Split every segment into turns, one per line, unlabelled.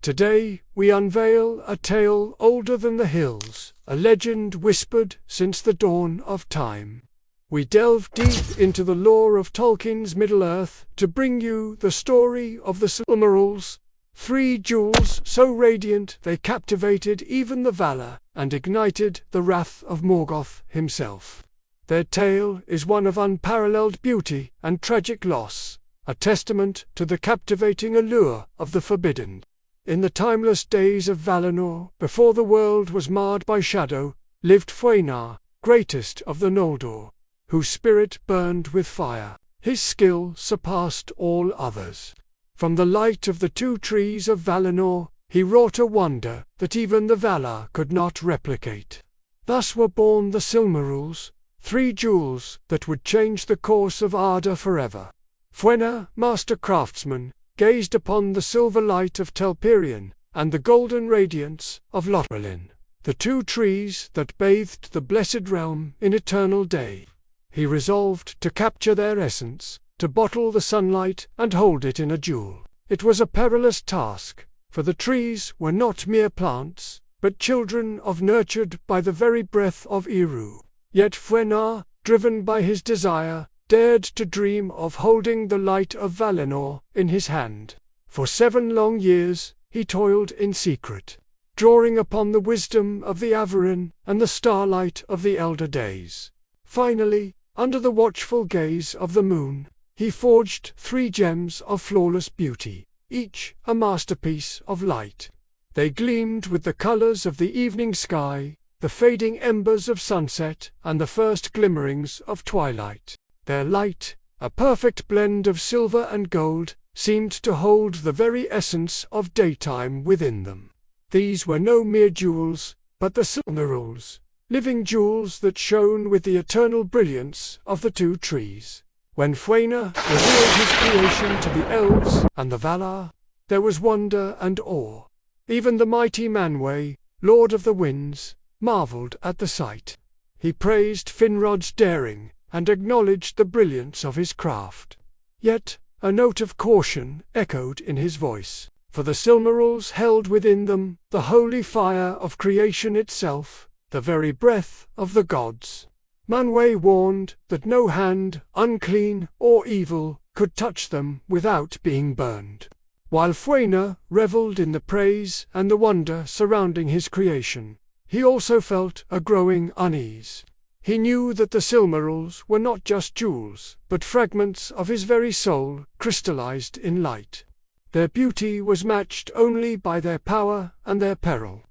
Today, we unveil a tale older than the hills, a legend whispered since the dawn of time. We delve deep into the lore of Tolkien's Middle-earth to bring you the story of the Silmarils, three jewels so radiant they captivated even the Valar and ignited the wrath of Morgoth himself. Their tale is one of unparalleled beauty and tragic loss, a testament to the captivating allure of the forbidden. In the timeless days of Valinor, before the world was marred by shadow, lived Fëanor, greatest of the Noldor, whose spirit burned with fire. His skill surpassed all others. From the light of the two trees of Valinor, he wrought a wonder that even the Valar could not replicate. Thus were born the Silmarils, three jewels that would change the course of Arda forever. Fëanor, master craftsman, gazed upon the silver light of Telperion and the golden radiance of Laurelin, the two trees that bathed the blessed realm in eternal day. He resolved to capture their essence, to bottle the sunlight and hold it in a jewel. It was a perilous task, for the trees were not mere plants, but children nurtured by the very breath of Eru. Yet Fëanor, driven by his desire, dared to dream of holding the light of Valinor in his hand. For 7 long years he toiled in secret, drawing upon the wisdom of the Averin and the starlight of the elder days. Finally, under the watchful gaze of the moon, he forged 3 gems of flawless beauty, each a masterpiece of light. They gleamed with the colors of the evening sky, the fading embers of sunset, and the first glimmerings of twilight. Their light, a perfect blend of silver and gold, seemed to hold the very essence of daytime within them. These were no mere jewels, but the Silmarils, living jewels that shone with the eternal brilliance of the two trees. When Fëanor revealed his creation to the elves and the Valar, there was wonder and awe. Even the mighty Manwë, Lord of the Winds, marveled at the sight. He praised Finrod's daring and acknowledged the brilliance of his craft. Yet a note of caution echoed in his voice, for the Silmarils held within them the holy fire of creation itself, the very breath of the gods. Manwë warned that no hand, unclean or evil, could touch them without being burned. While Fëanor reveled in the praise and the wonder surrounding his creation, he also felt a growing unease. He knew that the Silmarils were not just jewels, but fragments of his very soul, crystallized in light. Their beauty was matched only by their power and their peril.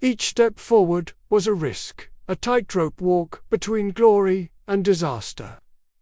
Each step forward was a risk, a tightrope walk between glory and disaster.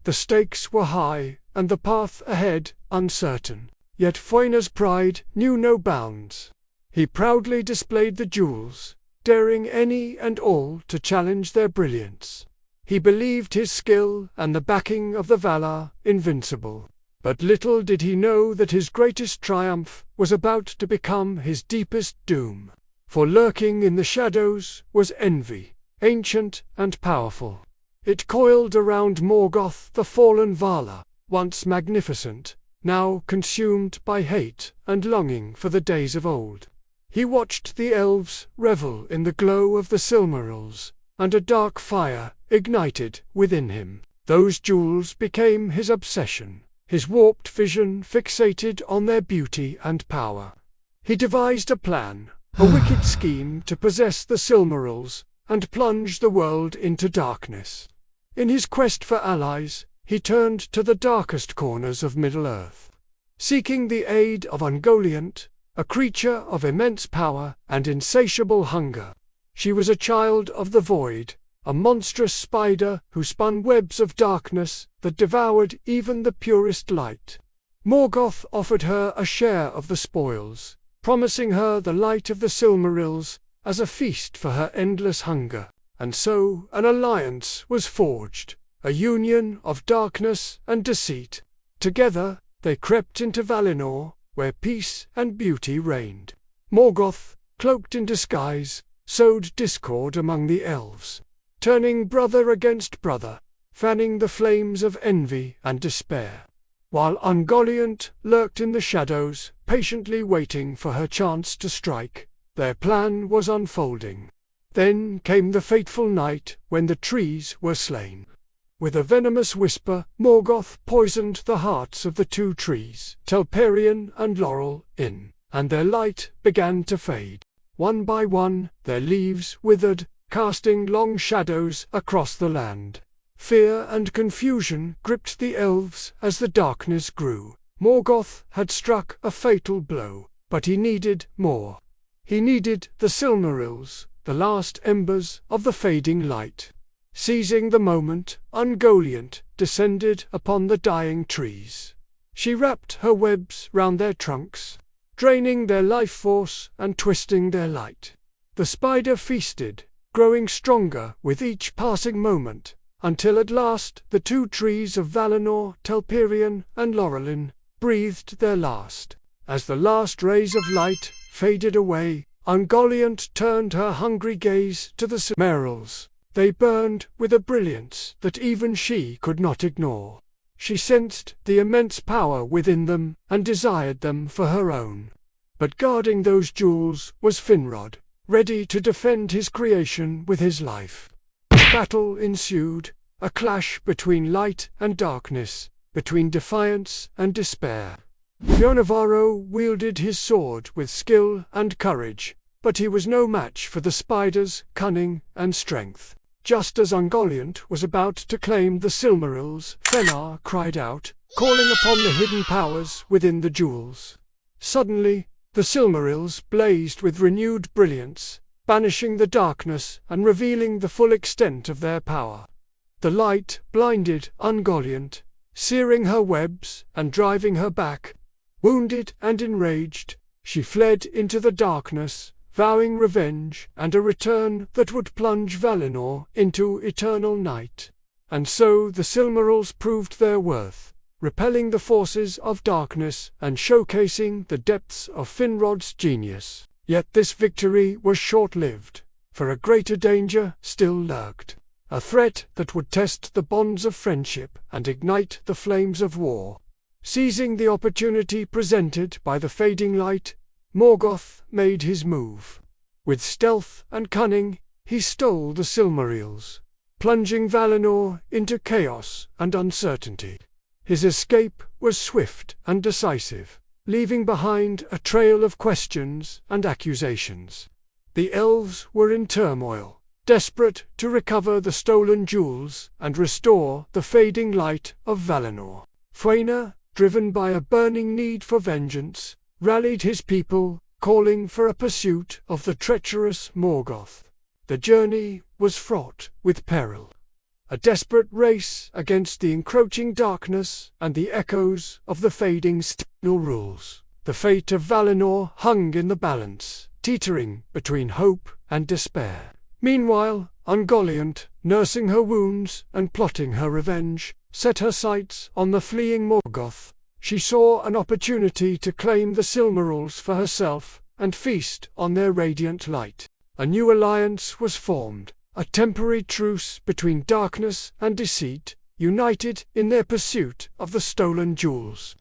The stakes were high, and the path ahead uncertain. Yet Fëanor's pride knew no bounds. He proudly displayed the jewels, daring any and all to challenge their brilliance. He believed his skill and the backing of the Valar invincible. But little did he know that his greatest triumph was about to become his deepest doom. For lurking in the shadows was envy, ancient and powerful. It coiled around Morgoth, the fallen Valar, once magnificent, now consumed by hate and longing for the days of old. He watched the elves revel in the glow of the Silmarils, and a dark fire ignited within him. Those jewels became his obsession, his warped vision fixated on their beauty and power. He devised a plan, a wicked scheme to possess the Silmarils and plunge the world into darkness. In his quest for allies, he turned to the darkest corners of Middle-earth, seeking the aid of Ungoliant, a creature of immense power and insatiable hunger. She was a child of the void, a monstrous spider who spun webs of darkness that devoured even the purest light. Morgoth offered her a share of the spoils, promising her the light of the Silmarils as a feast for her endless hunger. And so an alliance was forged, a union of darkness and deceit. Together they crept into Valinor, where peace and beauty reigned. Morgoth, cloaked in disguise, sowed discord among the elves, turning brother against brother, fanning the flames of envy and despair. While Ungoliant lurked in the shadows, patiently waiting for her chance to strike. Their plan was unfolding. Then came the fateful night when the trees were slain. With a venomous whisper, Morgoth poisoned the hearts of the two trees, Telperion and Laurelin, and their light began to fade. One by one, their leaves withered, casting long shadows across the land. Fear and confusion gripped the elves as the darkness grew. Morgoth had struck a fatal blow, but he needed more. He needed the Silmarils, the last embers of the fading light. Seizing the moment, Ungoliant descended upon the dying trees. She wrapped her webs round their trunks, draining their life force and twisting their light. The spider feasted, growing stronger with each passing moment, until at last the two trees of Valinor, Telperion and Laurelin, breathed their last. As the last rays of light faded away, Ungoliant turned her hungry gaze to the Silmarils. They burned with a brilliance that even she could not ignore. She sensed the immense power within them and desired them for her own. But guarding those jewels was Fëanor, ready to defend his creation with his life. Battle ensued, a clash between light and darkness, between defiance and despair. Fëanor wielded his sword with skill and courage, but he was no match for the spider's cunning and strength. Just as Ungoliant was about to claim the Silmarils, Fëanor cried out, calling upon the hidden powers within the jewels. Suddenly, the Silmarils blazed with renewed brilliance, banishing the darkness and revealing the full extent of their power. The light blinded Ungoliant, searing her webs and driving her back. Wounded and enraged, she fled into the darkness, vowing revenge and a return that would plunge Valinor into eternal night. And so the Silmarils proved their worth, repelling the forces of darkness and showcasing the depths of Fëanor's genius. Yet this victory was short-lived, for a greater danger still lurked, a threat that would test the bonds of friendship and ignite the flames of war. Seizing the opportunity presented by the fading light, Morgoth made his move. With stealth and cunning, he stole the Silmarils, plunging Valinor into chaos and uncertainty. His escape was swift and decisive, leaving behind a trail of questions and accusations. The elves were in turmoil, desperate to recover the stolen jewels and restore the fading light of Valinor. Fëanor, driven by a burning need for vengeance, rallied his people, calling for a pursuit of the treacherous Morgoth. The journey was fraught with peril. A desperate race against the encroaching darkness and the echoes of the fading Silmarils. The fate of Valinor hung in the balance, teetering between hope and despair. Meanwhile, Ungoliant, nursing her wounds and plotting her revenge, set her sights on the fleeing Morgoth. She saw an opportunity to claim the Silmarils for herself and feast on their radiant light. A new alliance was formed, a temporary truce between darkness and deceit, united in their pursuit of the stolen jewels.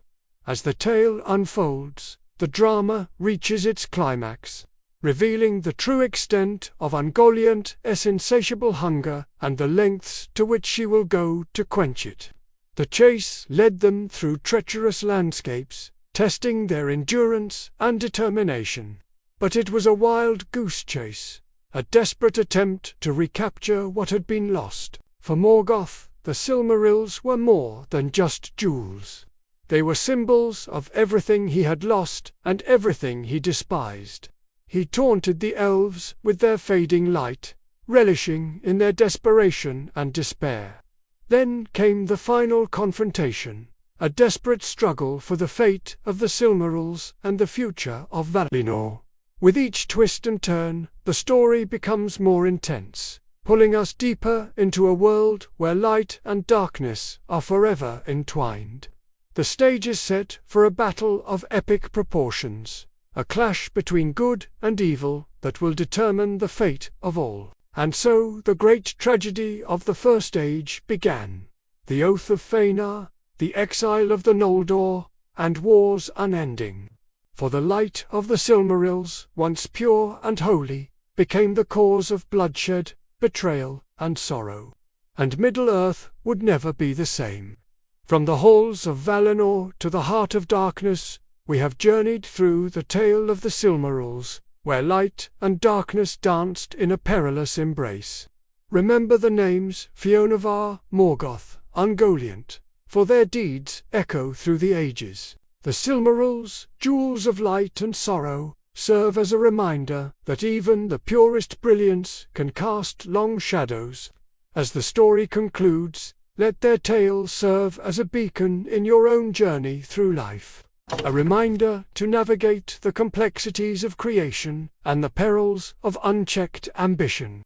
As the tale unfolds, the drama reaches its climax, revealing the true extent of Ungoliant's insatiable hunger and the lengths to which she will go to quench it. The chase led them through treacherous landscapes, testing their endurance and determination. But it was a wild goose chase, a desperate attempt to recapture what had been lost. For Morgoth, the Silmarils were more than just jewels. They were symbols of everything he had lost and everything he despised. He taunted the elves with their fading light, relishing in their desperation and despair. Then came the final confrontation, a desperate struggle for the fate of the Silmarils and the future of Valinor. With each twist and turn, the story becomes more intense, pulling us deeper into a world where light and darkness are forever entwined. The stage is set for a battle of epic proportions, a clash between good and evil that will determine the fate of all. And so the great tragedy of the First Age began. The oath of Fëanor, the exile of the Noldor, and wars unending. For the light of the Silmarils, once pure and holy, became the cause of bloodshed, betrayal, and sorrow. And Middle-earth would never be the same. From the halls of Valinor to the heart of darkness, we have journeyed through the tale of the Silmarils, where light and darkness danced in a perilous embrace. Remember the names Fëanor, Morgoth, Ungoliant, for their deeds echo through the ages. The Silmarils, jewels of light and sorrow, serve as a reminder that even the purest brilliance can cast long shadows. As the story concludes, let their tale serve as a beacon in your own journey through life, a reminder to navigate the complexities of creation and the perils of unchecked ambition.